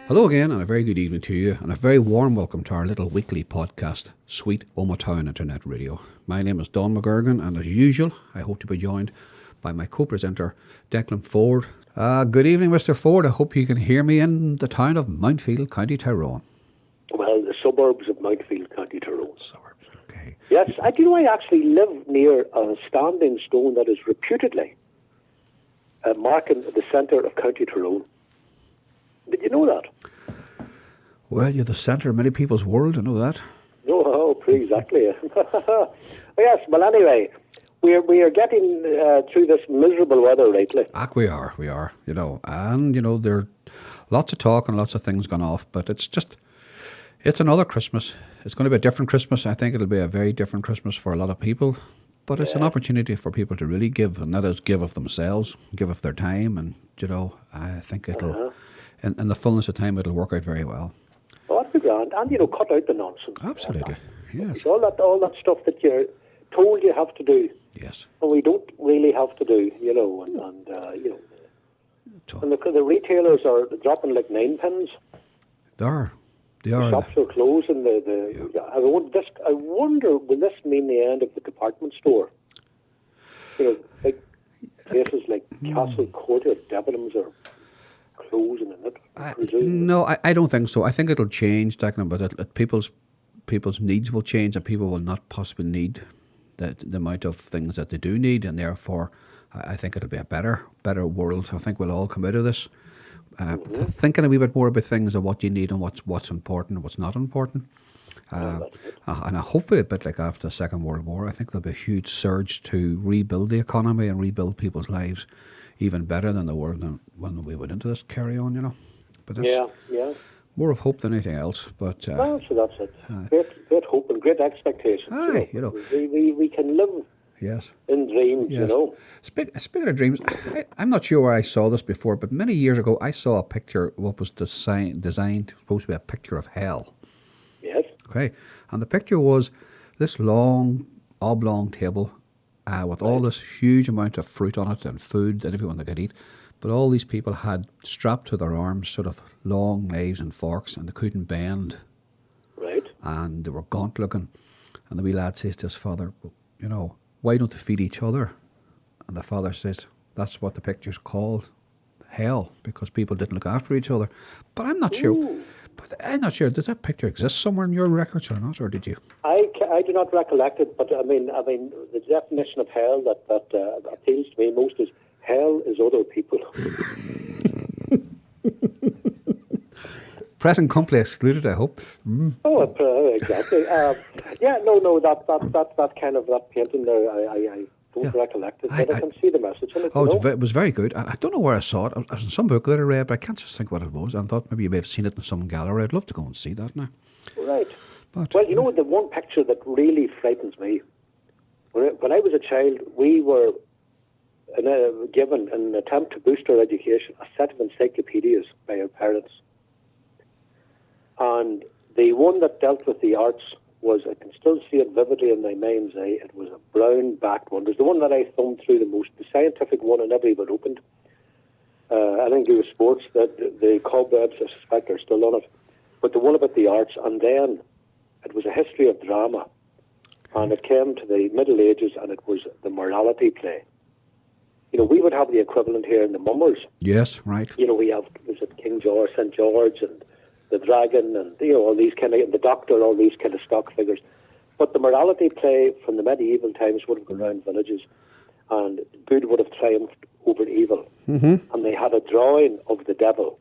Hello again, and a very good evening to you, and a very warm welcome to our little weekly podcast, Sweet Omagh Town Internet Radio. My name is Don McGurgan, and as usual, I hope to be joined by my co-presenter, Declan Ford. Good evening, Mr. Ford. I hope you can hear me in the town of Mountfield, County Tyrone. Well, the suburbs of Mountfield, County Tyrone. Suburbs, okay. Yes, I actually live near a standing stone that is reputedly marking the centre of County Tyrone. Did you know that? Well, you're the centre of many people's world, I know that. Exactly. Yes, well, anyway, we are getting through this miserable weather lately. We are, and, there are lots of talk and lots of things gone off, but it's another Christmas. It's going to be a different Christmas. I think it'll be a very different Christmas for a lot of people, but it's an opportunity for people to really give, and that is give of themselves, give of their time, and, I think it'll, in the fullness of time, it'll work out very well. Oh, that'd be grand. And, cut out the nonsense. Absolutely, yes. All that stuff that you're told you have to do. Yes. And we don't really have to do, and the retailers are dropping like 9 pence. They are. The shops are closing. I wonder, will this mean the end of the department store? Like places like Castle Court or Debenhams are closing in it. No, I don't think so. I think it'll change, Declan, but people's needs will change, and people will not possibly need the amount of things that they do need, and therefore I think it'll be a better world. I think we'll all come out of this thinking a wee bit more about things of what you need and what's important and what's not important. And hopefully a bit like after the Second World War, I think there'll be a huge surge to rebuild the economy and rebuild people's lives even better than they were when we went into this carry-on, But that's more of hope than anything else. But so that's it. Great hope and great expectations. We can live in dreams, Speaking of dreams, I'm not sure where I saw this before, but many years ago I saw a picture, what was designed supposed to be a picture of hell. Yes. Okay. And the picture was this long, oblong table with all this huge amount of fruit on it and food that everyone could eat. But all these people had strapped to their arms sort of long knives and forks, and they couldn't bend. Right. And they were gaunt looking. And the wee lad says to his father, well, why don't they feed each other? And the father says, that's what the picture's called, hell, because people didn't look after each other. But I'm not sure. Does that picture exist somewhere in your records or not, or did you? I do not recollect it, but I mean, the definition of hell that appeals to me most is hell is other people. Present company excluded, I hope. Oh, exactly. That kind of that painting there, I don't recollect it, but I can see the message in it. It was very good. I don't know where I saw it. It was in some book that I read, but I can't just think what it was. I thought maybe you may have seen it in some gallery. I'd love to go and see that now. Right. But, the one picture that really frightens me, when I was a child, we were given, in an attempt to boost our education, a set of encyclopedias by our parents. And the one that dealt with the arts was, I can still see it vividly in my mind's eye, it was a brown-backed one. It was the one that I thumbed through the most, the scientific one, and never even opened. I think it was sports, that the cobwebs, I suspect, are still on it. But the one about the arts, and then it was a history of drama. And it came to the Middle Ages, and it was the morality play. We would have the equivalent here in the Mummers. Yes, right. We have, was it King George, St. George, and the Dragon, and all these kind of, the Doctor, all these kind of stock figures. But the morality play from the medieval times would have gone around villages, and good would have triumphed over evil. Mm-hmm. And they had a drawing of the devil.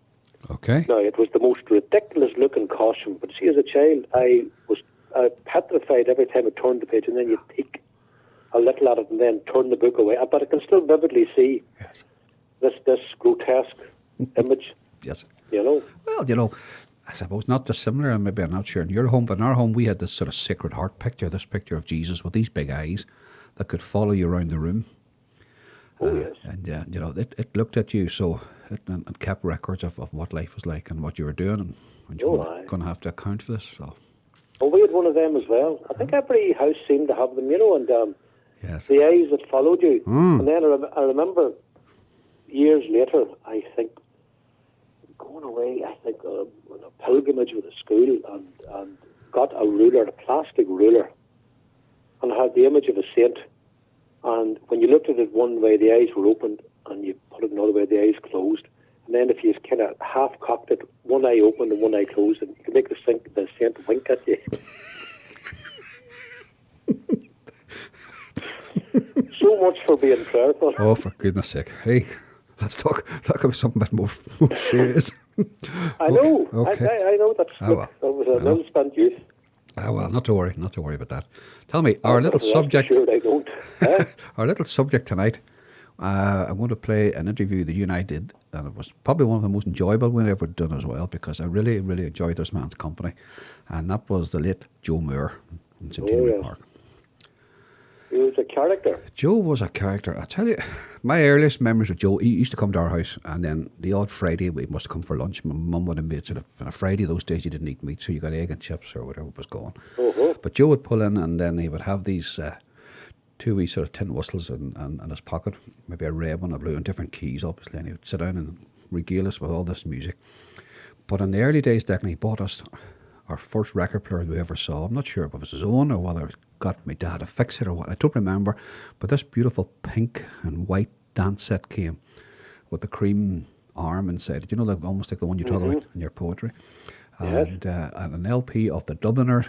Okay. Now, it was the most ridiculous-looking costume, but see, as a child, I was petrified every time I turned the page, and then you'd peek a little at it and then turn the book away. But I can still vividly see this grotesque image. Yes. Well, I suppose not dissimilar, and maybe I'm not sure in your home, but in our home we had this sort of Sacred Heart picture, this picture of Jesus with these big eyes that could follow you around the room. Yes. And it looked at you, so it kept records of what life was like and what you were doing, and you were going to have to account for this. So. Well, we had one of them as well. I think every house seemed to have them, and yes. The eyes that followed you. And then I remember years later, I think, going away, I think, on a pilgrimage with a school, and got a ruler, a plastic ruler, and had the image of a saint. And when you looked at it one way, the eyes were opened, and you put it another way, the eyes closed. And then if you kind of half-cocked it, one eye open and one eye closed, and you could make the saint wink at you. So much for being prayerful. Oh, for goodness sake. Hey, let's talk about something a bit more serious. I know. Okay. I know that. Oh, well. That was a well-spent youth. Ah, well, not to worry about that. Tell me, our little subject. Sure, I don't. Our little subject tonight. I'm going to play an interview that you and I did, and it was probably one of the most enjoyable we've ever done as well, because I really, really enjoyed this man's company, and that was the late Joe Moore in St. Henry Park. He was a character. Joe was a character. I tell you, my earliest memories of Joe, he used to come to our house, and then the odd Friday we must come for lunch. My mum would have made sort of, on a Friday those days you didn't eat meat, so you got egg and chips or whatever was going. Uh-huh. But Joe would pull in, and then he would have these two wee sort of tin whistles in his pocket, maybe a red one, a blue, and different keys, obviously, and he would sit down and regale us with all this music. But in the early days, Declan, he bought us our first record player we ever saw. I'm not sure if it was his own or whether it got my dad to fix it or what. I don't remember. But this beautiful pink and white dance set came with the cream arm inside it. You know, like, almost like the one you talk about in your poetry. And an LP of the Dubliner.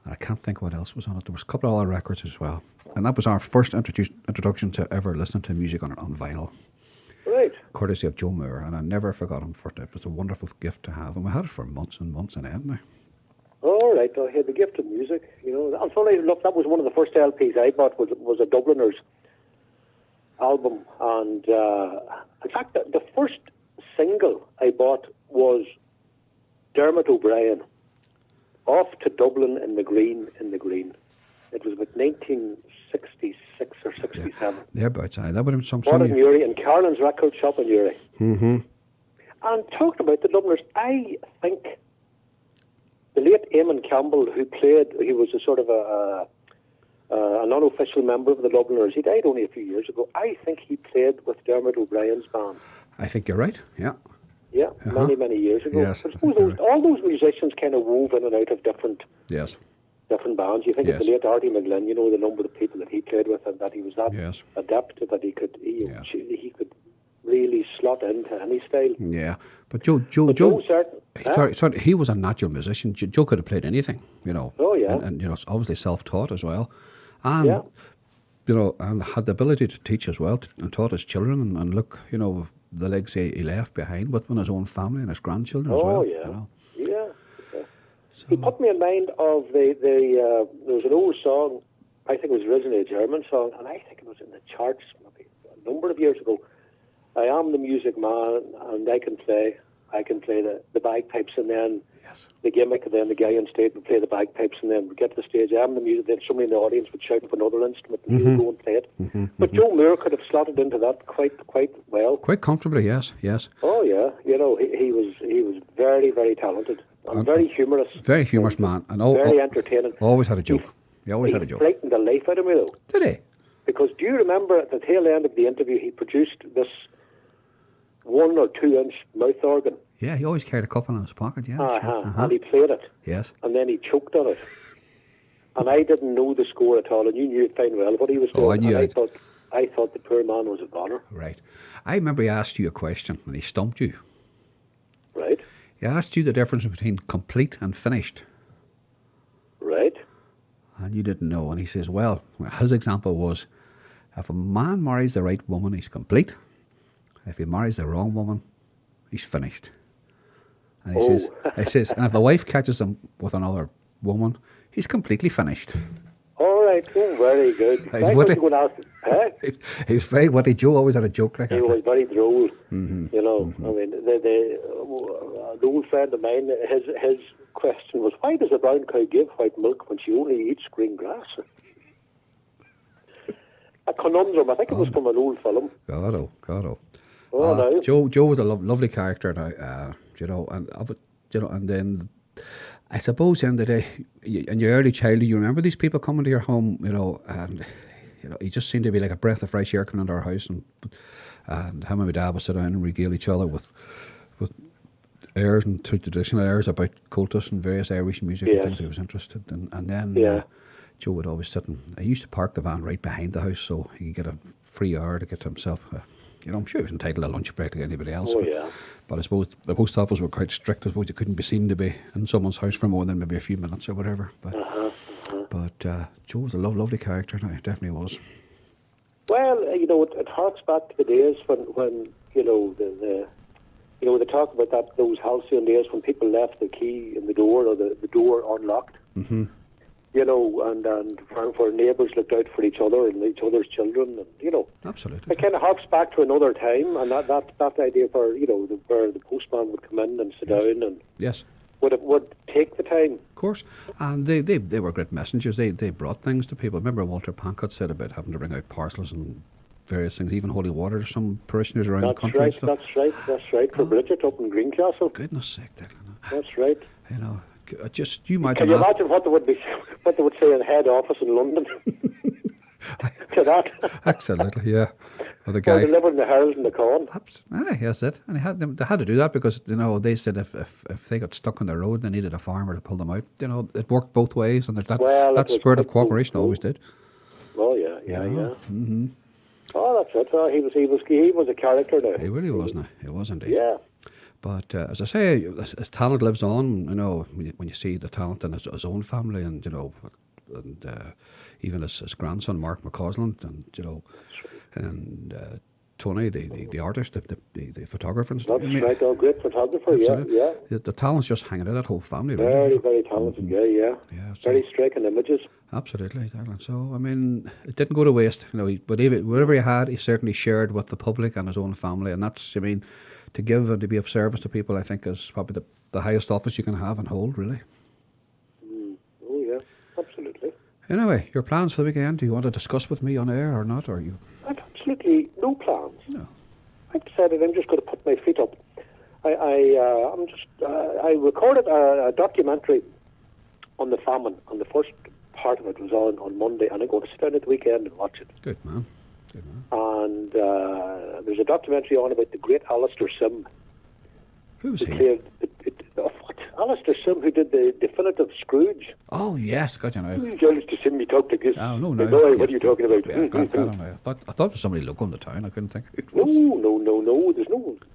And I can't think what else was on it. There was a couple of other records as well. And that was our first introduction to ever listening to music on vinyl. Right. Courtesy of Joe Moore. And I never forgot him for it. It was a wonderful gift to have. And we had it for months and months on end now. All right. I had the gift of music. You know, and funny enough, that was one of the first LPs I bought. Was a Dubliners album. And in fact, the first single I bought was Dermot O'Brien, Off to Dublin in the Green, in the Green. It was about 1966 or 67. Thereabouts, aye. That would have been some... Bought it in Uri, in Carlin's record shop in Uri. Mm-hmm. And talking about the Dubliners, I think the late Eamon Campbell, he was a sort of an unofficial member of the Dubliners. He died only a few years ago. I think he played with Dermot O'Brien's band. I think you're right, yeah. Yeah, many, many years ago. Yes, but I suppose all those musicians kind of wove in and out of different bands. You think of the late Artie McGlynn, you know, the number of people that he played with, and that he was that adept that he could really slot into any style. Yeah, but Joe, sorry, he was a natural musician. Joe could have played anything, you know. Oh yeah, and you know, obviously self-taught as well, and you know, and had the ability to teach as well, and taught his children, and look, you know, the legacy he left behind with his own family and his grandchildren as well. Oh yeah, you know? yeah. So, he put me in mind of there was an old song. I think it was originally a German song, and I think it was in the charts maybe a number of years ago. I am the music man, and I can play the bagpipes, and then the gimmick, and then the guy on stage would play the bagpipes, and then we'd get to the stage, I am the music, then somebody in the audience would shout for another instrument, and he would go and play it. But Joe Moore could have slotted into that quite well. Quite comfortably, yes. Oh yeah, you know, he was very, very talented, and very humorous. Very humorous man, and very entertaining. Always had a joke. He always had a joke. He frightened the life out of me, though. Did he? Because do you remember at the tail end of the interview, he produced this 1 or 2 inch mouth organ? Yeah, he always carried a couple in his pocket, yeah. And he played it. Yes. And then he choked on it. And I didn't know the score at all, and you knew it fine well what he was doing. Oh, I knew it. I thought the poor man was a goner. Right. I remember he asked you a question, and he stumped you. Right. He asked you the difference between complete and finished. Right. And you didn't know. And he says, well, his example was, if a man marries the right woman, he's complete. If he marries the wrong woman, he's finished. And he says, and if the wife catches him with another woman, he's completely finished. All right. Oh, very good. He was very witty. Joe always had a joke like that. He was very droll. You know, I mean, the old friend of mine, his question was, why does a brown cow give white milk when she only eats green grass? A conundrum. I think it was from an old film. God. Oh, no. Joe was a lovely character now, you know, and then I suppose in the day, in your early childhood, you remember these people coming to your home, you know, and you know, he just seemed to be like a breath of fresh air coming into our house, and him and my dad would sit down and regale each other with with airs and traditional airs about cultists and various Irish music and Yes. things he was interested in. And then Yeah. Joe would always sit and I used to park the van right behind the house so he could get a free hour to get to himself. I'm sure he was entitled to a lunch break like anybody else. Oh, but, yeah. but I suppose the post office were quite strict. I suppose you couldn't be seen to be in someone's house for more than maybe a few minutes or whatever. But Joe was a lovely character. No, he definitely was. Well, it harks back to the days when they talk about those halcyon days when people left the key in the door or the door unlocked. Mm-hmm. And where neighbours looked out for each other and each other's children, and Absolutely. it kind of harks back to another time, and that idea where where the postman would come in and sit down and Yes. would take the time. Of course. And they were great messengers. They brought things to people. Remember Walter Pancott said about having to bring out parcels and various things, even holy water to some parishioners around the country. That's right. For Bridget up in Greencastle. Goodness sake, Declan. That's right. Just you imagine. Can you imagine what they would say in head office in London to that? Absolutely, yeah. Well, the Or guy. delivering the Herald and the Con. Yes, it. And they had to do that because they said if they got stuck on the road, they needed a farmer to pull them out. It worked both ways, and that spirit of cooperation always did. Oh yeah. Mm-hmm. Oh, that's it. Oh, he was a character now. He really was now. He was indeed. Yeah. But as I say, his talent lives on. When you see the talent in his own family, and even his grandson Mark McCausland, and Tony, the artist, the photographer. And stuff. That's right. Oh, great photographer. Absolutely. Yeah. The talent's just hanging out that whole family. Really. Very, very talented guy. Yeah. Very striking images. Absolutely, Declan. So it didn't go to waste. Whatever he had, he certainly shared with the public and his own family, and that's to give and to be of service to people, I think, is probably the highest office you can have and hold, really. Oh, yeah, absolutely. Anyway, your plans for the weekend, do you want to discuss with me on air or not? Or you? I've absolutely no plans. No. I've decided I'm just going to put my feet up. I recorded a documentary on the famine, and the first part of it was on Monday, and I'm going to sit down at the weekend and watch it. Good man. And there's a documentary on about the great Alistair Sim. Who was he? Alistair Sim, who did the definitive Scrooge. Oh, yes, got you now. Who's Alistair Sim? He talked like this. Oh, no. What are you talking about? Yeah, got him now. I thought it was somebody local in the town. I couldn't think who it was. No.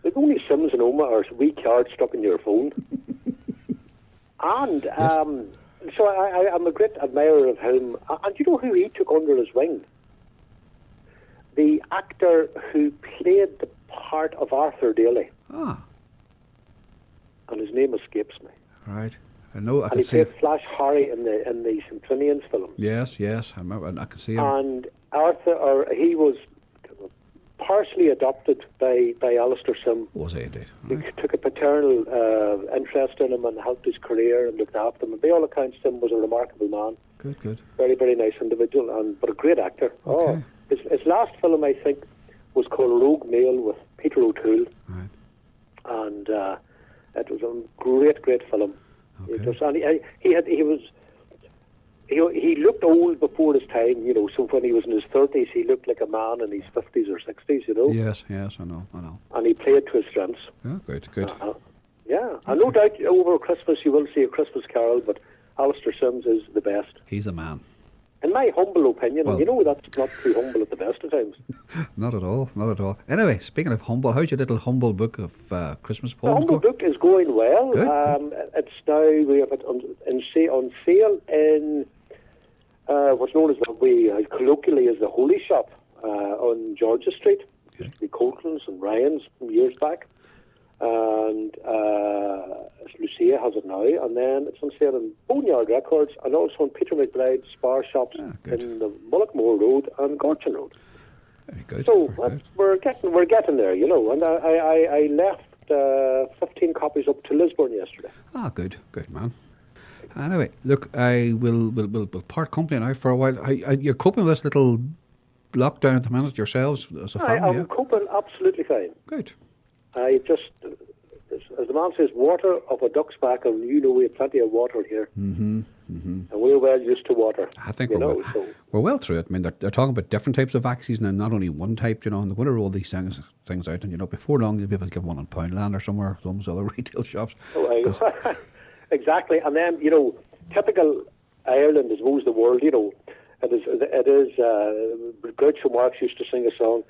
There's only Sims and Omagh or wee cards stuck in your phone. And so I'm a great admirer of him. And you know who he took under his wing? The actor who played the part of Arthur Daly. Ah. And his name escapes me. Right. I know. I and he played Flash Harry in the Simpsonians film. Yes. I remember. I can see him. And he was partially adopted by Alistair Sim. Was he indeed? Right. He took a paternal interest in him and helped his career and looked after him. And by all accounts, Sim was a remarkable man. Good. Very, very nice individual, but a great actor. Okay. His last film, I think, was called Rogue Mail with Peter O'Toole. Right. And it was a great film. Okay. He looked old before his time, so when he was in his 30s, he looked like a man in his 50s or 60s, Yes, I know. And he played to his strengths. Yeah, good. Yeah, and no doubt over Christmas you will see a Christmas Carol, but Alistair Sims is the best. He's a man. In my humble opinion, well, that's not too humble at the best of times. Not at all. Anyway, speaking of humble, how's your little humble book of Christmas poems? The humble book is going well. Good. It's now, we have it on sale in what's known as what we colloquially as the Holy Shop on Georgia Street. Okay. Used to be Colton's and Ryan's from years back. And Lucia has it now, and then it's on sale in Boneyard Records and also on Peter McBride's Spar Shops in the Mullockmore Road and Gorton Road. Very good. So we're getting there, and I left 15 copies up to Lisburn yesterday. Ah, good man. Anyway, look, I will part company now for a while. You're coping with this little lockdown at the minute yourselves as a family. I'm coping absolutely fine. Good. I just, as the man says, water of a duck's back, and we have plenty of water here. Mm-hmm. and we're well used to water. I think we're well through it. I mean, they're talking about different types of vaccines and not only one type, and they're going to roll these things out. And, before long, you'll be able to get one in Poundland or somewhere, some other retail shops. Oh, exactly. And then, typical Ireland, as most of the world, it is Groucho Marx used to sing a song,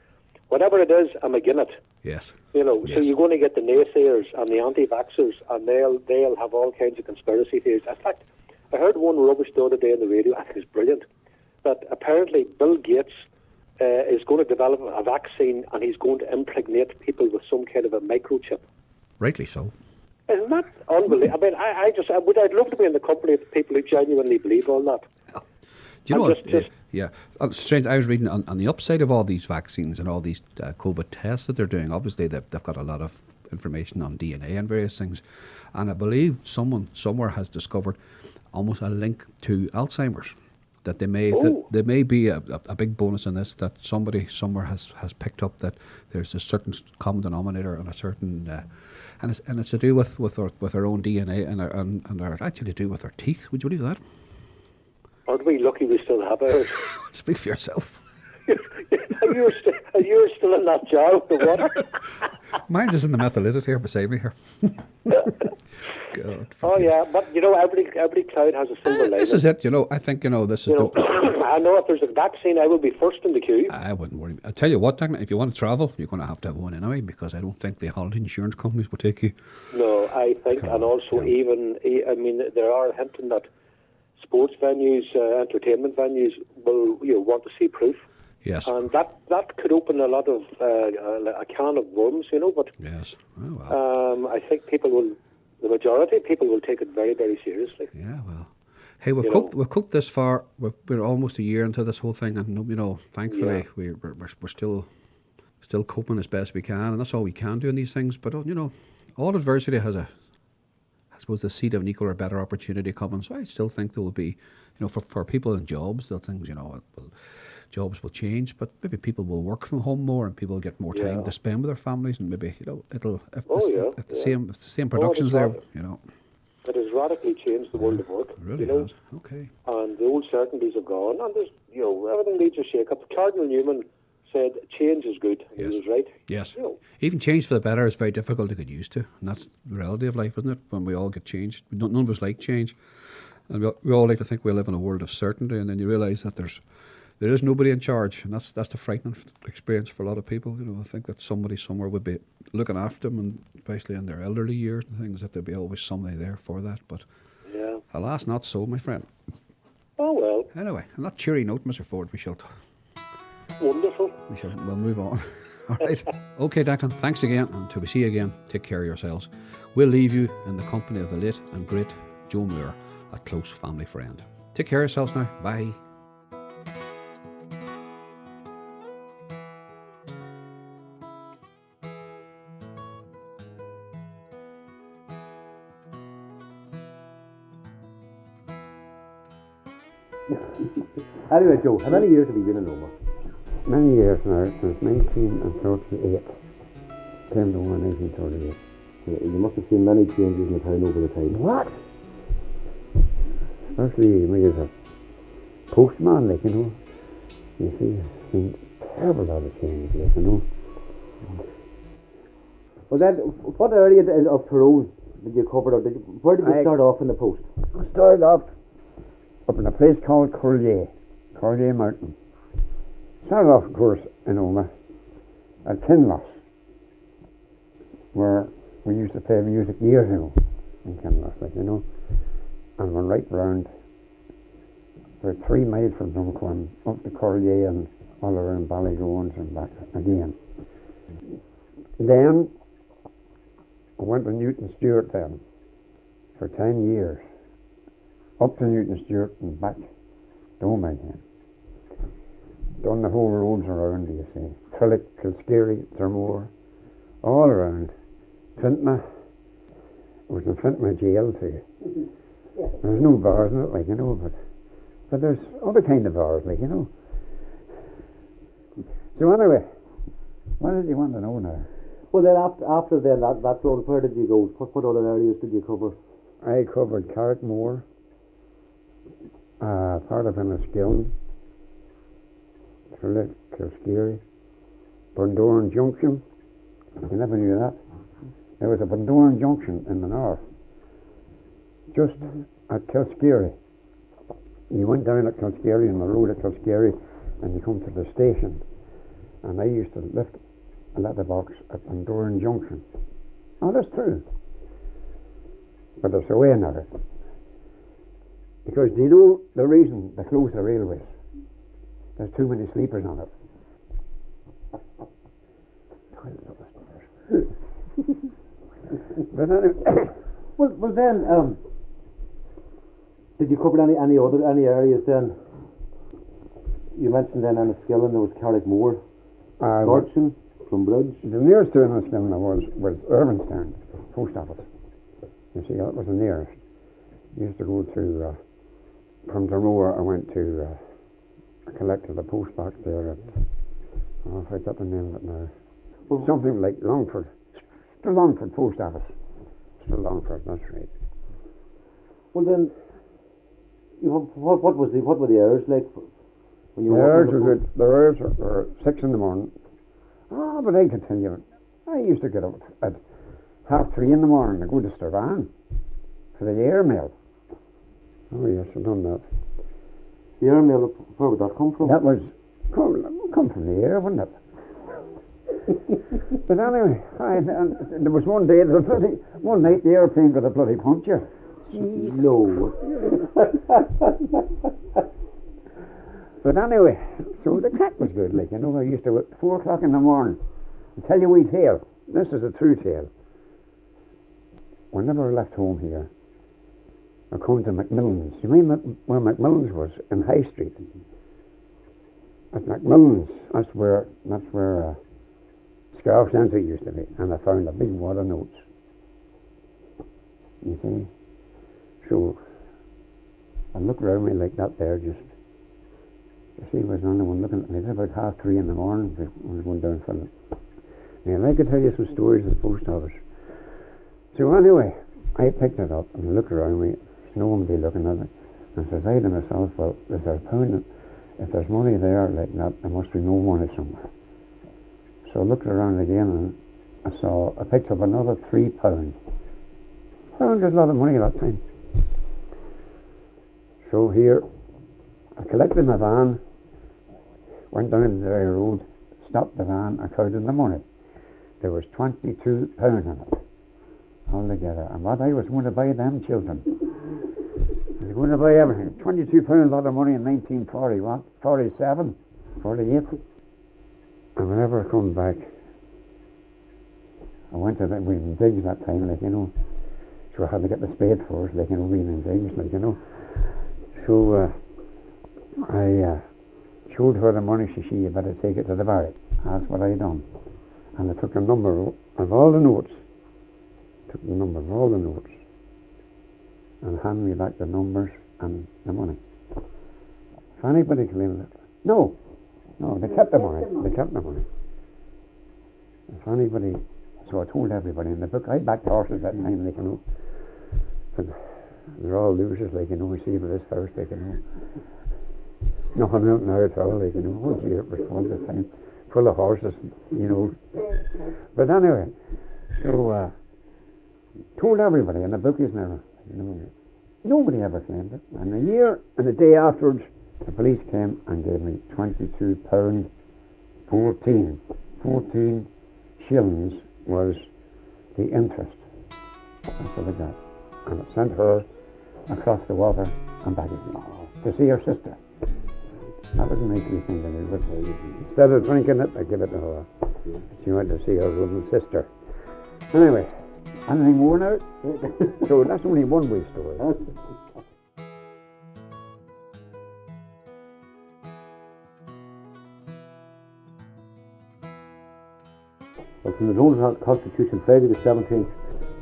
whatever it is, I'm again it. Yes. So you're going to get the naysayers and the anti-vaxxers, and they'll have all kinds of conspiracy theories. In fact, I heard one rubbish the other day on the radio, I think it's brilliant, that apparently Bill Gates is going to develop a vaccine and he's going to impregnate people with some kind of a microchip. Rightly so. Isn't that unbelievable? I mean, I'd love to be in the company of people who genuinely believe all that. Do you know what? Yeah. Strange. I was reading on the upside of all these vaccines and all these COVID tests that they're doing. Obviously, they've got a lot of information on DNA and various things. And I believe someone somewhere has discovered almost a link to Alzheimer's. That there may be a big bonus in this, that somebody somewhere has picked up that there's a certain common denominator and a certain and it's to do with our own DNA and are actually to do with our teeth. Would you believe that? Aren't we lucky we still have ours? Speak for yourself. Are you still in that jar with the water? Mine's is in the methylated here beside me here. God, yeah, but every cloud has a silver lining. This is it, I think, this is I know if there's a vaccine, I will be first in the queue. I wouldn't worry. I tell you what, Declan, if you want to travel, you're going to have one anyway, because I don't think the holiday insurance companies will take you. No, I think, and also there are hinting that sports venues, entertainment venues will want to see proof. Yes. And that could open a lot of a can of worms, but yes. Oh, well. I think the majority of people will take it very, very seriously. Yeah, well. Hey, we've coped this far. We're almost a year into this whole thing, and thankfully we're still coping as best we can, and that's all we can do in these things. But all adversity has I suppose the seed of an equal or better opportunity coming. So I still think there will be, for people in jobs, jobs will change, but maybe people will work from home more, and people will get more time to spend with their families, and maybe if the same production's there, It has radically changed the world of work. It really has. Okay. And the old certainties have gone, and there's everything needs a shake up. Cardinal Newman said change is good. Yes. He was right. Yes. Even change for the better is very difficult to get used to, and that's the reality of life, isn't it? When we all get changed, none of us like change, and we all like to think we live in a world of certainty, and then you realise that there is nobody in charge, and that's the frightening experience for a lot of people. I think that somebody somewhere would be looking after them, and especially in their elderly years and things, that there'd be always somebody there for that. But alas, not so, my friend. Oh well. Anyway, on that cheery note, Mr. Ford, we shall. Wonderful. We'll move on. All right. Okay, Declan. Thanks again, and till we see you again, take care of yourselves. We'll leave you in the company of the late and great Joe Moore, a close family friend. Take care of yourselves now. Bye. Anyway, Joe, how many years have you been in Omagh? Many years now, since 1938. Came to Omagh in 1938. You must have seen many changes in the town over the time. What? Especially me as a postman, you see, I've seen a terrible lot of changes, Well then, what area of Tyrone did you cover? Where did you start off in the post? I started off up in a place called Corley Mountain. Started off, of course, in Omagh at Kinloss, where we used to play music years ago in Kinloss, and went right round about 3 miles from Drumcorn up to Corley and all around Ballygoans and back again. Then I went to Newton Stewart then for 10 years, up to Newton Stewart and back to Omagh again. Done the whole roads around, you see. Trillick, Kilskerry, Thermore, all around. Fintna. It was in Fintna jail too. There's no bars in it, but there's other kind of bars, So anyway, what did you want to know now? Well then, after then, that road, where did you go? What other areas did you cover? I covered Carrickmore, part of Enniskillen, Kilskeary, Bundoran Junction. You never knew that. There was a Bundoran Junction in the north, just at Kilskeary. You went down at Kilskeary on the road at Kilskeary and you come to the station. And I used to lift a letterbox at Bundoran Junction. Oh, that's true. But there's a way in it. Because do you know the reason they closed the railways? There's too many sleepers on it. But anyway, Well then, did you cover any areas then? You mentioned then Enniskillen, there was Carrickmore, Gorton, Clonbridge. the nearest to Enniskillen was Irvinstown post office. You see, that was the nearest. I used to go to, from Dromore, I went to, I collected the post box there at, oh, I forgot the name of it now. Something like Longford. The Longford post office. Still Longford, that's right. Well then, what were the hours like when you The were hours working were on the good. The hours were 6 in the morning. Ah, but I could tell you, I used to get up at 3:30 in the morning to go to Strabane for the airmail. Oh yes, I've done that. the airmail? Where would that come from? That was come from the air, wouldn't it? But anyway, there was one day, one night the airplane got a bloody puncture. No. But anyway, so the crack was good, like, you know, I used to, at 4 o'clock in the morning, I'll tell you a wee tale. This is a true tale. Whenever I left home here, I come to Macmillan's. You mean where Macmillan's was? In High Street. At Macmillan's, that's where Scarf Centre used to be, and I found a big wad of notes. You see? So, I looked around me like that there, just to see if there was anyone looking at me. It was about 3:30 in the morning when I was going down for it. And I could tell you some stories of the post office. So anyway, I picked it up and looked around me. There's no one be looking at it. And I says I to myself, well, if there's money there like that, there must be no money somewhere. So I looked around again and I picked up another £3. £3 is a lot of money at that time. So here, I collected my van, went down the dry road, stopped the van, I counted the money. There was £22 in it, altogether. And what I was going to buy them children. I was going to buy everything. £22, a lot of money in 1940, what? 47, 48. And whenever I come back, I went to we were in digs that time, like, you know. So I had to get the spade first, like, you know, we were in digs, like, you know. So I showed her the money. She said, you better take it to the barrack. That's what I done. And I took a number of all the notes. And handed me back the numbers and the money. If anybody claimed it, no, they kept the money. If anybody, so I told everybody in the book, I backed horses that time, like, you know. But they're all losers, like, you know, we see for this first, like, you know. Nothing out now at all, like, you know. Oh, gee, it was fun this time. Full of horses, you know. But anyway, so told everybody, and the bookies never, you know, nobody ever claimed it. And a year and a day afterwards, the police came and gave me £22, 14 shillings was the interest. That's what I got. And it sent her across the water and back again to see her sister. That was a nice wee thing to do, but instead of drinking it, I give it to her. She went to see her little sister. Anyway, anything more now? So that's only one wee story. Well, from the Road Constitution, Friday the 17th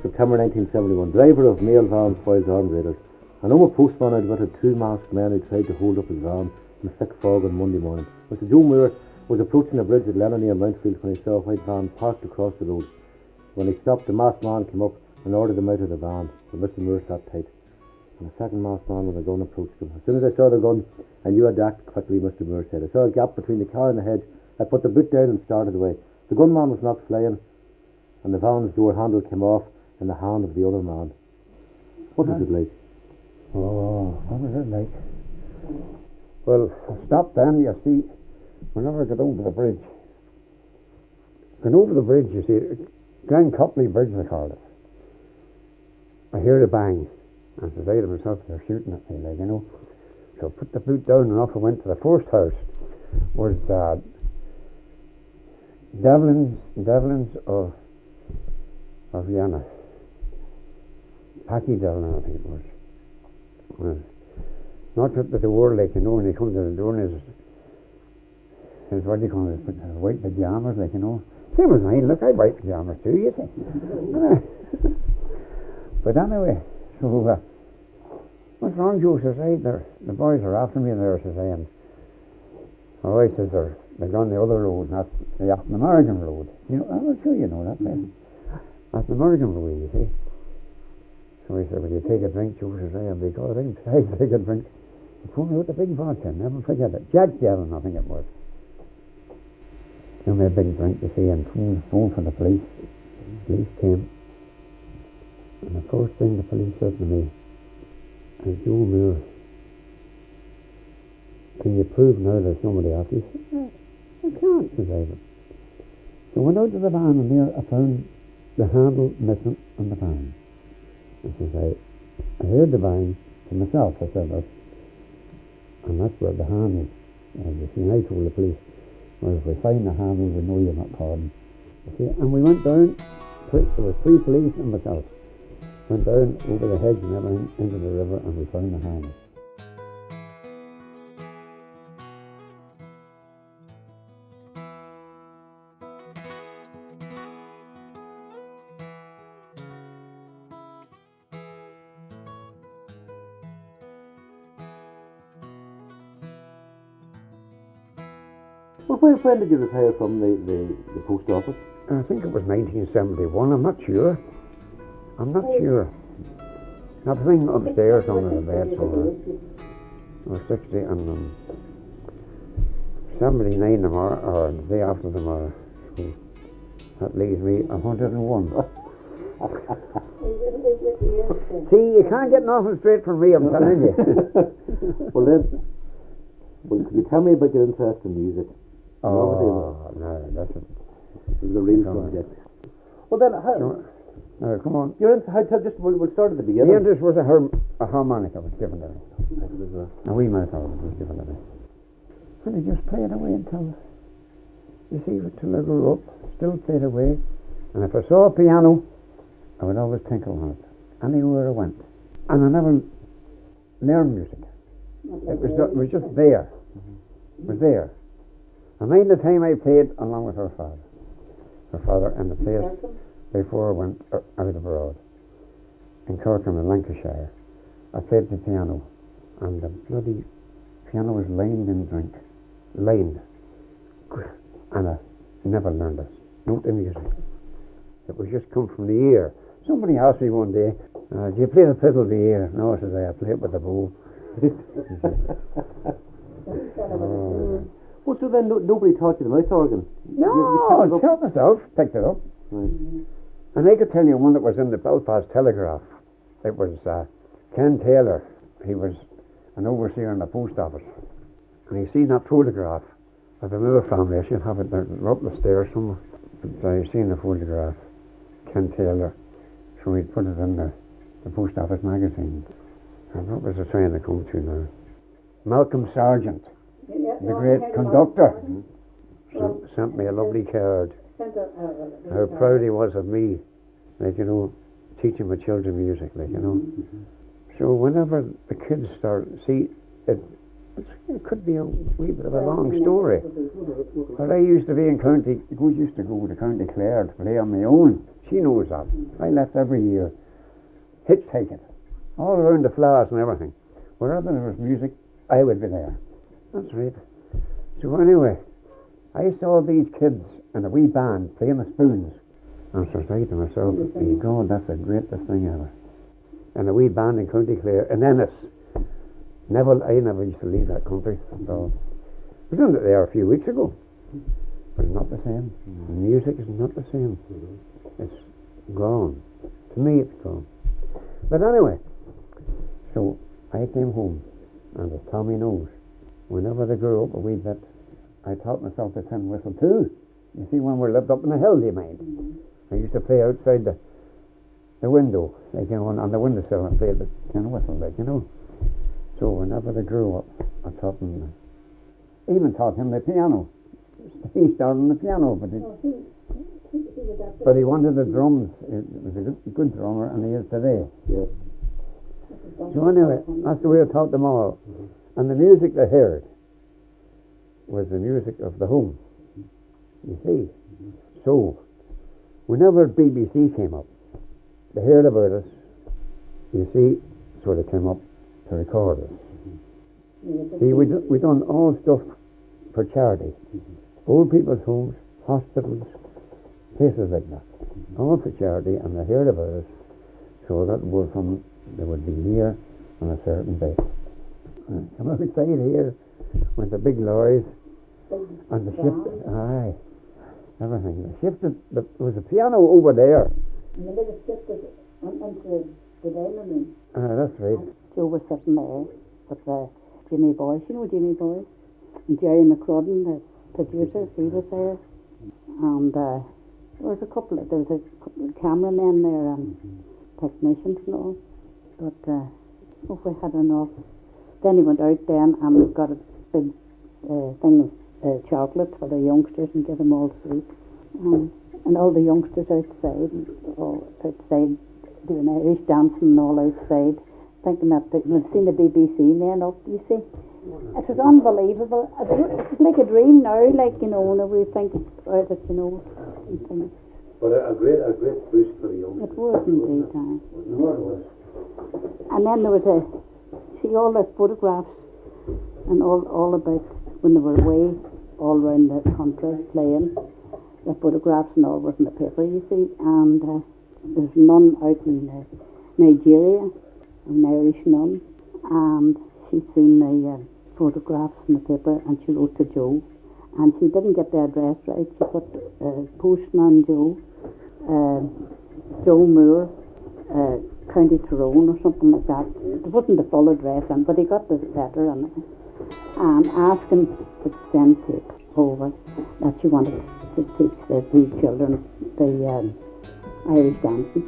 September 1971, driver of mail van foils armed raiders. An Omagh postman admitted 2 masked men who tried to hold up his van in thick fog on Monday morning. Mr. Joe Moore was approaching a bridge at Lennon near Mountfield when he saw a white van parked across the road. When he stopped, the masked man came up and ordered him out of the van, but Mr. Moore sat tight. And the second masked man with a gun approached them. As soon as I saw the gun, I knew I'd to act quickly, Mr. Moore said. I saw a gap between the car and the hedge. I put the boot down and started away. The gunman was knocked flying, and the van's door handle came off in the hand of the other man. What was it like? Oh, what was it like? Well, I stopped then, you see, whenever I got over the bridge. Going over the bridge, you see, Glen Copley Bridge they called it. I hear the bang, and I say to myself, they're shooting at me, like, you know. So I put the boot down and off I went to the first house. Was Devlin's of Vienna. Packy Devlin, I think it was. Well, not up to the door, like, you know, when he comes to the door and his what do you call it, white pyjamas, like, you know. Same as mine, look, I have white pyjamas too, you see. But anyway, so, what's wrong, Joe? Says, hey, the boys are after me there, says I, and oh, I says, they're gone the other road, not the American road. You know, I'm sure you know that place. That's the American road, you see. So he said, will you take a drink, Joe? Says I, and we got a drink. I take a drink. He pulled me out the big vodka, never forget it. Jack Devon, I think it was. Give me a big drink, you see, and phone for the police. The police came. And the first thing the police said to me, Joe Moore, can you prove now there's somebody after you? I said, I can't, says David. So I went out to the van and there I found the handle missing on the van. And says I heard the bang to myself, I said that. And that's where the handle, you see, and I told the police, well, if we find the handle, we know you're not caught. You see, and we went down, there were 3 police and myself. Went down over the hedge and everything into the river and we found the handle. Well, when did you retire from the post office? I think it was 1971, I'm not sure. That thing upstairs under the bed or 60 and 79 tomorrow, or the day after tomorrow. So that leaves me 101. See, you can't get nothing straight from me, I'm telling you. Well, could you tell me about your interest in music? Oh, no, that's it. This is the real subject. Well then, how? No, come on. We'll start at the beginning. The interest was a harmonica was given to me. A wee mouth organ was given to me. And I just played away until, you see, till I grew up, still played away. And if I saw a piano, I would always tinkle on it, anywhere I went. And I never learned music. It was just there. It was there. I made the time I played along with her father in the place before I went out abroad. In Corkham in Lancashire, I played the piano, and the bloody piano was lined in drink. Lined. And I never learned it. Not the music. It was just come from the ear. Somebody asked me one day, do you play the fiddle with the ear? No, I said, I play it with the bow. Well, so then nobody taught you the mouth organ? No, I taught myself, picked it up. Right. And I could tell you one that was in the Belfast Telegraph. It was Ken Taylor. He was an overseer in the post office. And he seen that photograph of the Miller family. I should have it there, up the stairs somewhere. But I seen the photograph, Ken Taylor. So he'd put it in the post office magazine. And what was I trying to come to now? Malcolm Sargent, the great conductor, sent me a lovely card. How proud he was of me, like, you know, teaching my children music, like, you know. So whenever the kids start, see, it could be a wee bit of a long story. But I used to be in used to go to County Clare to play on my own. She knows that. I left every year, hitchhiking, all around the flowers and everything. Wherever there was music, I would be there. That's right. So anyway, I saw these kids in a wee band playing the spoons. And I was saying to myself, God, that's the greatest thing ever. and a wee band in County Clare, in Ennis. I never used to leave that country. So we done it there a few weeks ago, but it's not the same. The music is not the same. It's gone. To me, it's gone. But anyway, so I came home, and as Tommy knows, whenever they grew up a wee bit, I taught myself the tin whistle too. You see, when we lived up in the hill, do you mind? I used to play outside the window, like, you know, on the windowsill and play the tin whistle, like, you know. So whenever they grew up, I taught them, even taught him the piano. He started on the piano, but he wanted the drums. He was a good drummer, and he is today. Yeah. So anyway, that's the way I taught them all. And the music they heard was the music of the home. You see? So, whenever BBC came up, they heard about us, you see, so they came up to record us. See, we done all stuff for charity. Old people's homes, hospitals, places like that. All for charity, and they heard about us, so that they would be here on a certain day. Come outside here with the big lorries and the ship, everything. They shifted, there was a piano over there. And they just shifted into the dining room. That's right. Joe was sitting there with Jimmy Boyce, you know Jimmy Boyce? And Jerry McCrudden, the producer, he was there. And there was a couple of cameramen there and technicians and all. But we had enough. Then he went out then and got a big thing of chocolate for the youngsters and gave them all sweets. And all the youngsters outside doing Irish dancing and all outside, thinking that they'd seen the BBC then up, you see. It was unbelievable. It's like a dream now, like, you know, when we think about it, you know. But a great boost for the young. It was indeed, No, it was. And then there was see all the photographs and all about when they were away all around the country playing. The photographs and all was in the paper, you see. And there's none out in Nigeria, an Irish nun. And she'd seen the photographs in the paper, and she wrote to Joe. And she didn't get the address right. She put postman Joe, Joe Moore, County Tyrone or something like that. It wasn't the full address, but he got the letter and asking to send tape over that she wanted to teach the three children the Irish dancing.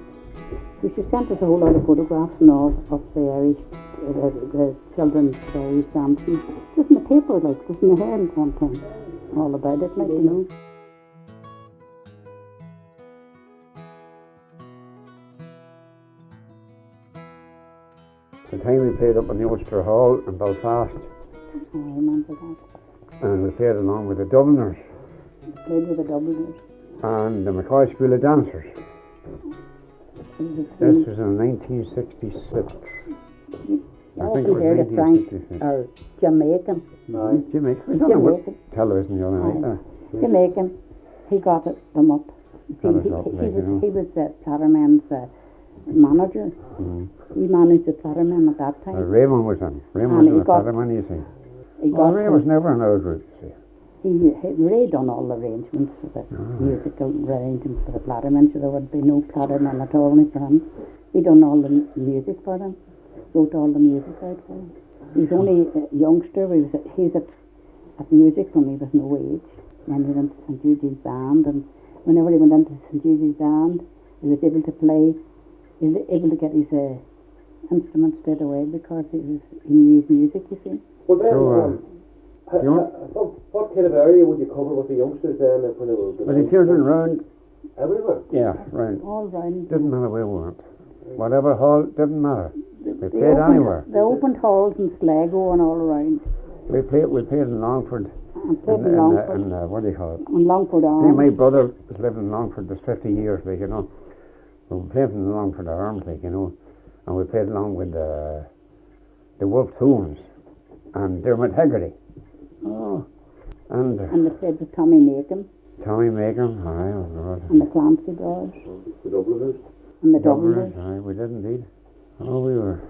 So she sent us a whole lot of photographs and all of the Irish, the children's Irish dancing. Just in the paper, like, just in the Herald one time, all about it, like, you know. The time we played up in the Ulster Hall in Belfast, I remember that. and we played along with the Dubliners Played with the Dubliners. and the McCoy School of Dancers. This was in 1966. I think it was heard of Frank, or Jamaican. Jamaican. Jamaican. Television the other night. Jamaican. He got them up. See, he was the Platterman's manager. He managed the Platterman at that time. Raymond was in. Raymond was in the Platterman, you see. Ray was never in our group, see. Ray done all the arrangements for the musical arrangements for the Platterman, so there would be no Platterman at all for him. He done all the music for them, wrote all the music out for him. He was only a youngster. He was at music when he was no age. Then he went to St. Eugene's band, and whenever he went into St. Eugene's band, he was able to play. He was able to get his instrument straight away because he knew his music, you see. Well, then, what kind of area would you cover with the youngsters then? Well, the children round. Everywhere? Yeah, round. All round. Didn't matter where we went. Whatever hall, didn't matter. We played anywhere. They opened halls in Sligo and all around. We played in Longford. And played in Longford. What do you call it? In Longford Arms. See, my brother has lived in Longford for 50 years, like, you know. We played in Longford Arms, like, you know. And we played along with the Wolf Toons and Dermot Hegarty. Oh. And they played with Tommy Macon. Tommy Macon, aye, oh God. And the Clancy Brothers. The Dubliners. And the Dubliners. Aye, we did indeed. Oh, we were.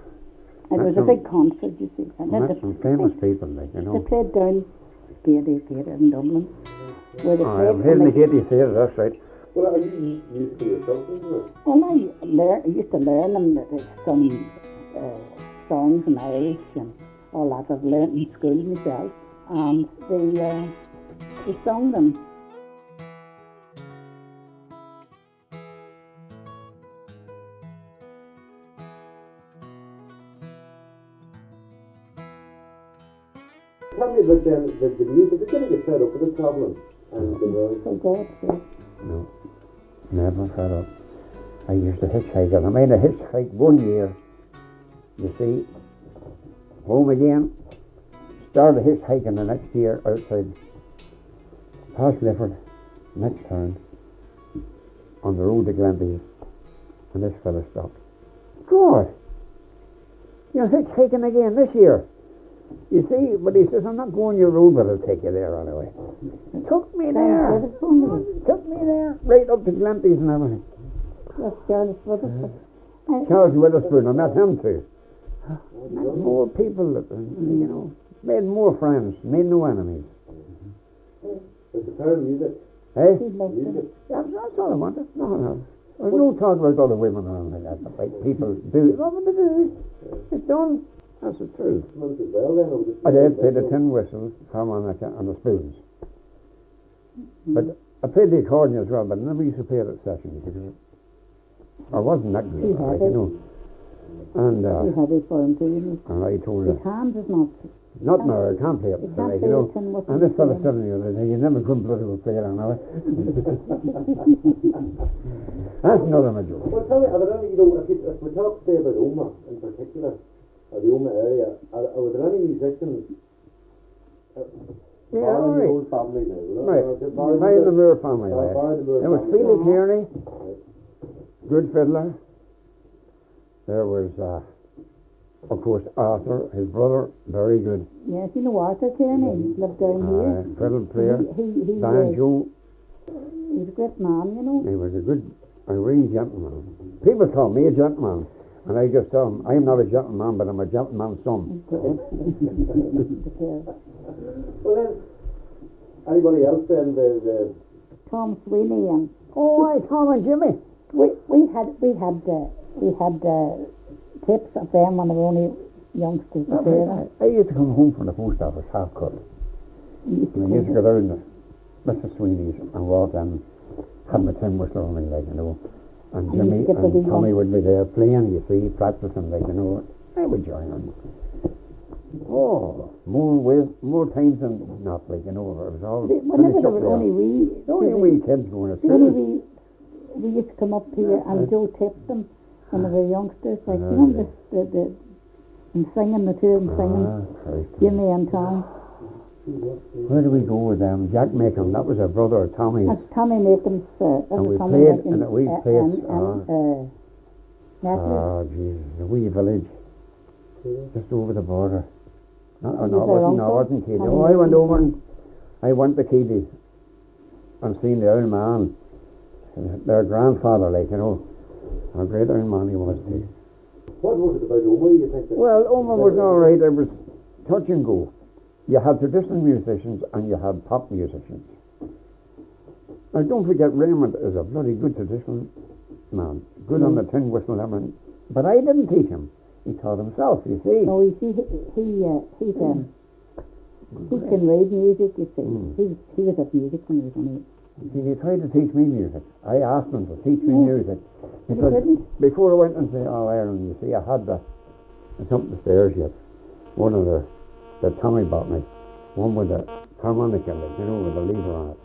It was a big concert, you see. And Met some famous people, like, you they know. played down Beatty Theatre in Dublin. Where they Oh, played I've heard and the they- Katie Theatre, that's right. Well, are you used to yourself, isn't it? Well, I used to learn them some songs and Irish and all that. I've learned in school myself. And they sung them. Tell me about then the music. It's going to get fed up with the travelling. And So God, yes. No, never fed up. I used to hitchhike, and I made a hitchhike one year. You see, home again. Started hitchhiking the next year outside past Clifford, next turn, on the road to Glenties, and this fella stopped. God, you're hitchhiking again this year. You see, but he says, I'm not going your road, but I'll take you there anyway. Took me there. Took me there, right up to Glenties and everything. That's Charles Witherspoon. Charles Witherspoon, I met him too. Met more people, you know, made more friends, made no enemies. it's the power of music. Hey? He loved Music. it. Yeah, that's all I wanted. Nothing else. There's no talk about other women around like that. Like people do. Nothing to do. It's done. That's the truth. Instruments as well then. Or was it I did play the tin whistles, harmonica, and the spoons. But I played the accordion as well, but I never used to play it at sessions because I wasn't that good, Too like, heavy. you know. And Too heavy for him, too. and I told her, His hand is not. not now, I can't play it, You so, can't like, play you know. the tin whistle And this fella again. said to me the other day, you never couldn't bloody play it on now. That's another my joke. Well, tell me, are there any, you know, if we talk today about Omagh in particular, or the Omagh area, are there any musicians? Yeah, barring all your right. own family now, Right, mine the Moore family, like. There was Felix Kearney, good fiddler. There was, of course, Arthur, his brother, very good. Yes, you know Arthur Kearney lived down here. Fiddle player. He Dan Joe, he was a great man, you know. he was a real gentleman. People call me a gentleman, and I just tell them, I'm not a gentleman, but I'm a gentleman's son. Well then, anybody else then, the Tom Sweeney and Oh, aye, Tom and Jimmy. we had tips of them when they were only youngsters. I used to come home from the post office half cut. And I used to go down to Mr. Sweeney's and walk and have my tin whistle on me, like, you know. And And you Jimmy get the and big Tommy one. would be there playing, you see, practicing, like, you know. I would join them. Oh, more times than not, like, you know. It was all Whenever finished there up were there. only Only wee kids going to only school. we used to come up here and Joe tipped them when they were youngsters, like you Ah, know the and singing the two of them singing Christ. Jimmy and Tom. Where do we go with them? Jack Macon, that was our brother, Tommy. That's Tommy Macon's that And was we Tommy played Macon's, in a wee place, Natalie. Oh, Jesus, a wee village. Just over the border. No, Was it our wasn't, uncle? it wasn't Keady. Tommy Oh, I went Macon's over and I went to Keady and seen the old man. Their grandfather, like, you know. A great old man he was too. what was it about Omagh you think? Well, Omagh was all right. It was touch and go. You had traditional musicians and you had pop musicians. Now, don't forget, Raymond is a bloody good traditional man. Good on the tin whistle and everything. But I didn't teach him. He taught himself, you see. No, he can read music. You see, he was at music when he was only. He tried to teach me music. I asked him to teach me music. You Because couldn't? before I went into All Ireland, you see, I had it's up the stairs yet. One of the Tommy bought me. One with the harmonica, like, you know, with the lever on it.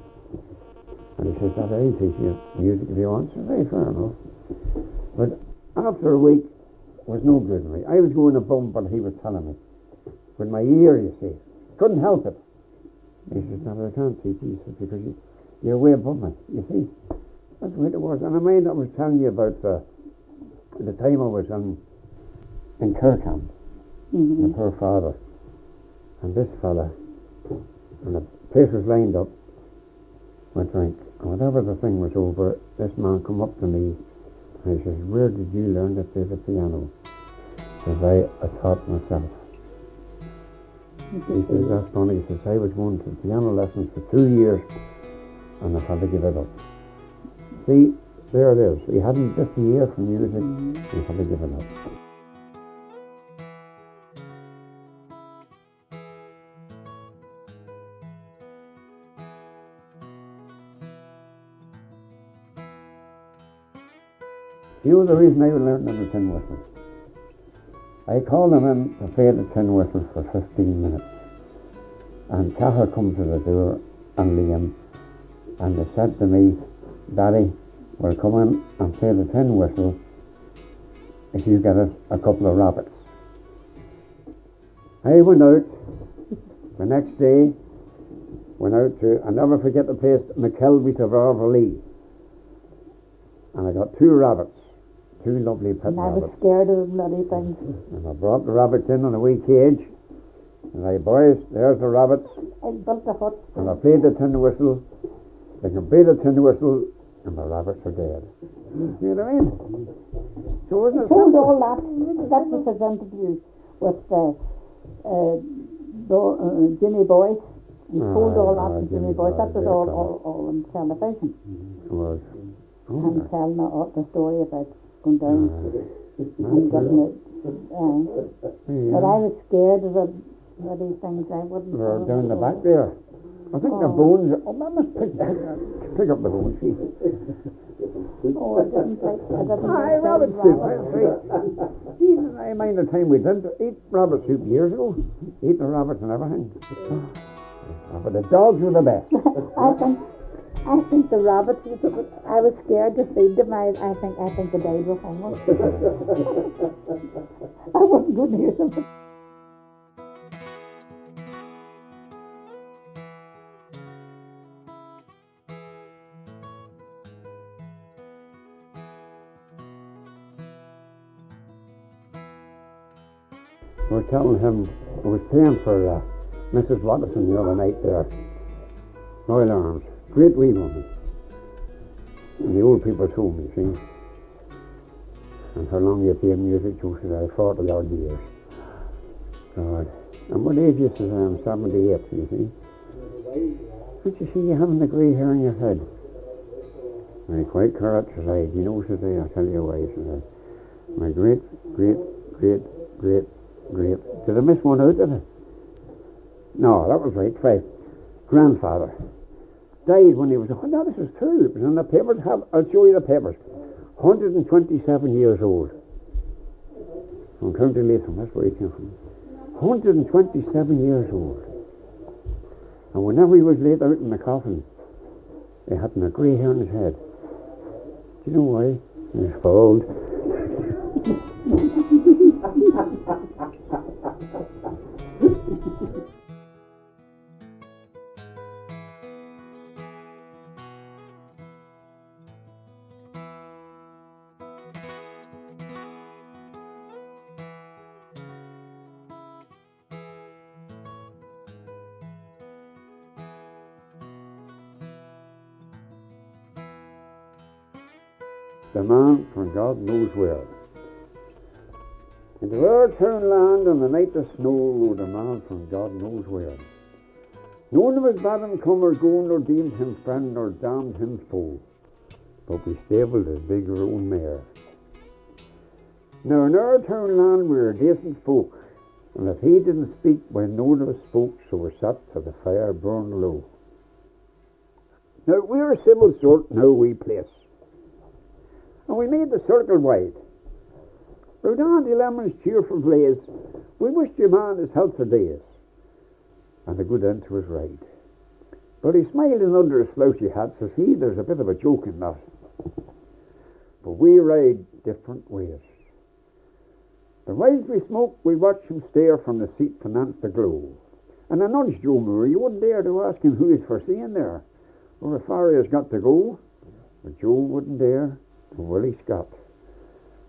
And he says, that I'll teach you music if you want. So very fair enough. But after a week, it was no good to me. I was going a bump, but he was telling me. With my ear, you see. Couldn't help it. He says, no, I can't teach you. He says, because you're way above me, you see. That's the way it was. And I mean, I was telling you about the time I was in Kirkham, with her father. And this fella, and the place was lined up, went drink. And whenever the thing was over, this man come up to me and he says, where did you learn to play the piano? Says I taught myself. He says, that's funny. He says, I was going to piano lessons for 2 years and I had to give it up. See, there it is. He hadn't just a year from music, he had to give it up. You know the reason I learned on the tin whistle? I called them in to play the tin whistle for 15 minutes. And Cather come to the door and Liam, and they said to me, Daddy, we'll come in and play the tin whistle if you get us a couple of rabbits. I went out the next day, I'll never forget the place, McKelvey to Varvalee. And I got 2 rabbits. 2 lovely pet And I rabbits. was scared of bloody things. And I brought the rabbits in on a wee cage. And I, boys, there's the rabbits. I built a hut. And I played the tin whistle. They can play the tin whistle, and the rabbits are dead. You know what I mean? So isn't it Told simple? all that. That was his interview with Jimmy Boyce. He told all that to Jimmy Boyce. That was all on television. It was. And telling the story about going down and getting it. But I was scared of these things. I wouldn't. They're down the back there. I think the bones. Oh, that must pick up the bones. See. Oh, I didn't like. Aye, rabbit soup. Jesus, I mind the time we didn't eat rabbit soup years ago. Eating the rabbits and everything. But the dogs were the best. I think the rabbits. I was scared to feed them. I think the died of hunger. I wasn't good near them. We were telling him, I was paying for Mrs. Watterson the other night there. Royal Arms. Great wee woman. And the old people told me, see. And how long you play music, you said, 40 odd years. God. And what age is it? I'm 78, you see. Don't you see you having the grey hair on your head? And he quite correct, says I, you know, says I, I'll tell you why, says I. My great. Did I miss one out of it? No, that was right, 5. Grandfather died when he was, no, this is true. It was in the papers. I'll show you the papers. 127 years old. From County Latham, that's where he came from. 127 years old. And whenever he was laid out in the coffin, he had a grey hair on his head. Do you know why? He was bald. The man from God knows where. In the Lord town land on the night of snow rode a man from God knows where. None of his bad him come or go, nor deemed him friend, nor damned him foe, but we stabled his big roan mare. Now in our town land we were decent folk, and if he didn't speak, why none of us spoke, so we sat till the fire burned low. Now we're a civil sort in our wee place, and we made the circle wide. Rode on the lemon's cheerful blaze, we wished your man his health for days, and a good end to his ride. But he smiled in under his slouchy hat, says he, there's a bit of a joke in that. But we ride different ways. The whiles we smoke, we watch him stare from the seat finance the glow. And I nudged Joe Moore, you wouldn't dare to ask him who he's foreseeing there, or how far he has got to go. But Joe wouldn't dare, and Willie Scott.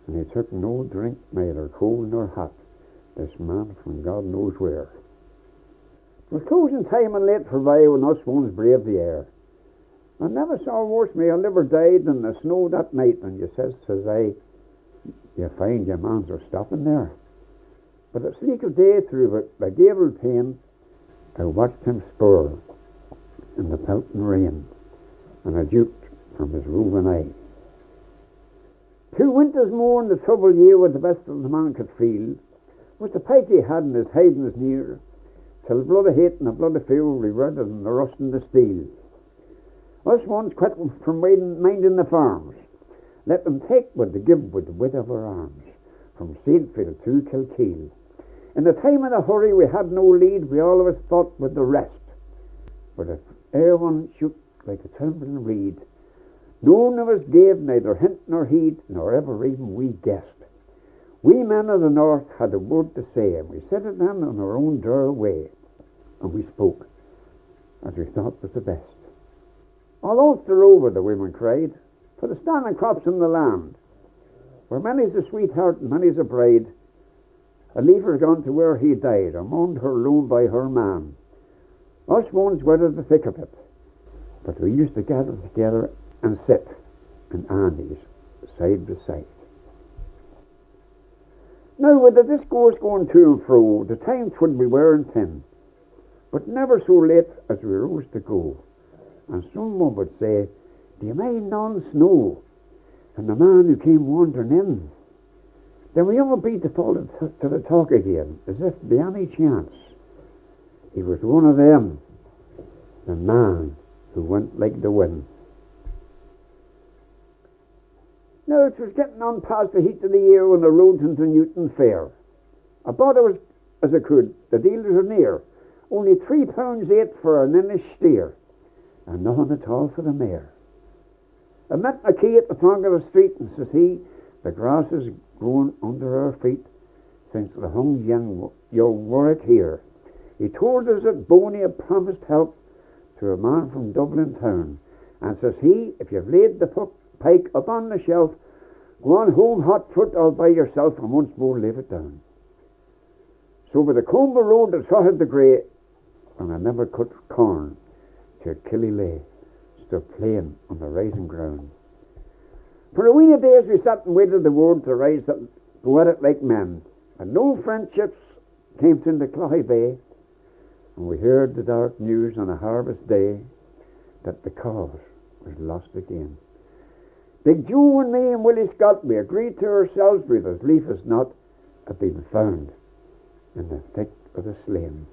And he took no drink, neither cold nor hot, this man from God knows where. It was closing time and late for by when us ones braved the air. I never saw worse may I never died than the snow that night, and you says I, you find your mans are stopping there. But a sleek of day through the gable pane, I watched him spur in the pelting rain, and I duped from his roving eye. 2 winters more in the troubled year with the best of the man could feel, was the pike he had in his hide and his near, till blood of hate and the blood of fear will be redder than the rust in the steel. Us once quit from minding the farms, let them take what they give with the width of our arms, from Saintfield to Kilkeel. In the time of the hurry we had no lead, we all of us fought with the rest. But if e'er one shook like a trembling reed, none of us gave neither hint nor heed, nor ever even we guessed. We men of the north had a word to say, and we said it then in our own dour way, and we spoke as we thought was the best. All Ulster over, the women cried, for the standing crops in the land, where many's a sweetheart and many's a bride, a leafer gone to where he died, or mourned her lone by her man. Us ones weathered the thick of it, but we used to gather together and sit in Andy's side by side. Now with the discourse going to and fro, the time 'twould be wearing thin, but never so late as we rose to go, and someone would say, "Do you mind non-snow?" and the man who came wandering in. Then we all beat to fall to the talk again, as if by any chance. He was one of them, the man who went like the wind. Now it was getting on past the heat of the year when the roads into Newton fair. I bought it as I could, the dealers were near, only £3.8 for an Innish steer, and nothing at all for the mare. I met a key at the front of the street, and says he, "The grass is growing under our feet since the hung young Warwick here." He told us that Boney had promised help to a man from Dublin town, and says he, "If you've laid the pike up on the shelf, go on home hot foot all by yourself, and once more live it down." So by the Comber Road I trotted the grey, and I never cut corn till Killylay stood playing on the rising ground. For a wee of days we sat and waited the word to rise that go at it like men, and no friendships came into Cloughy Bay, and we heard the dark news on a harvest day that the cause was lost again. Big Joe and me and Willie Scott, we agreed to ourselves, with as lief as not, had been found in the thick of the slain.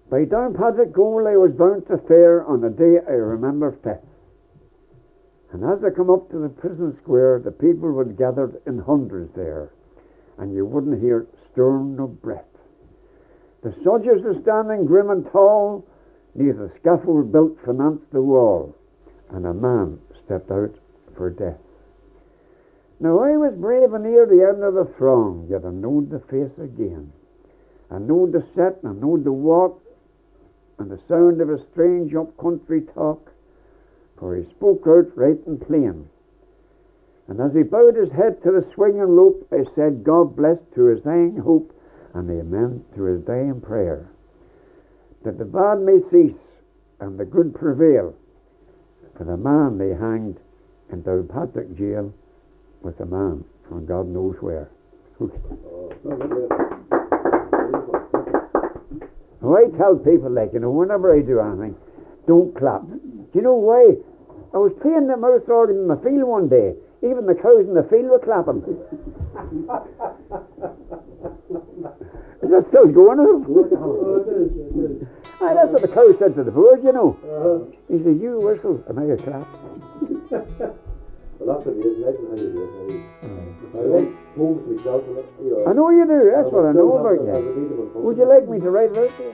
By Downpatrick Goal I was bound to fare on a day I remember fit, and as I come up to the prison square, the people would gather in hundreds there, and you wouldn't hear stir nor breath. The soldiers were standing grim and tall, near the scaffold built financed the wall, and a man stepped out for death. Now I was brave and near the end of the throng, yet I knowed the face again. I knowed the set, and I knowed the walk, and the sound of a strange up-country talk, for he spoke out right and plain. And as he bowed his head to the swinging rope, I said, "God bless to his dying hope, and amen to his dying prayer, that the bad may cease and the good prevail, for the man they hanged in Downpatrick jail with a man from God knows where." Now I tell people, like, whenever I do anything, don't clap. Do you know why? I was playing the mouth organ in the field one day. Even the cows in the field were clapping. Is that still going on? Aye, that's what the cow said to the bird, He said, "You whistle and I clap." Well, that's what it is, I like moves myself. I know you do, that's what I know about you. Would you like me to write it out for you?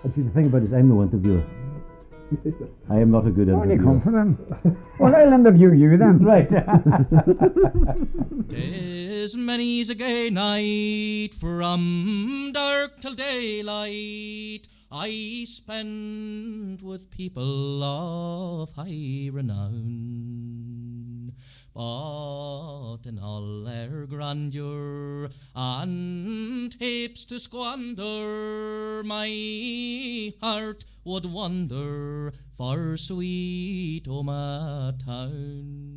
Actually, the thing about it is I'm the one to view it. I am not a good interviewer. Only confident. Well, I'll interview you then. Right. Tis many's a gay night from dark till daylight I spend with people of high renown. But in all their grandeur and lips to squander, my heart would wander for sweet Omagh Town.